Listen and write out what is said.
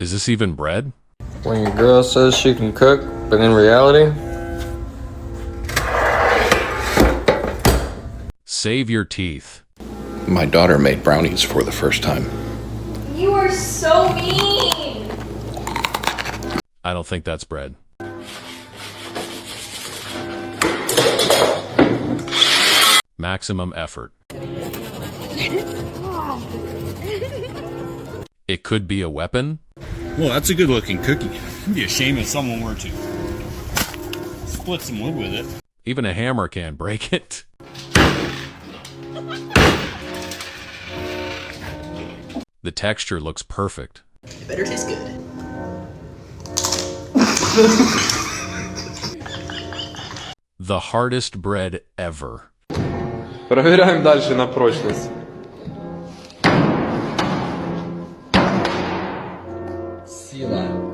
Is this even bread? When your girl says she can cook, but in reality, Save your teeth. My daughter made brownies for the first time. You are so mean! I don't think that's bread. Maximum effort. It could be a weapon? Well, that's a good looking cookie. It'd be a shame if someone were to split some wood with it. Even a hammer can't break it. The texture looks perfect. It better taste good. The hardest bread ever. проверяем дальше на прочность. Сила.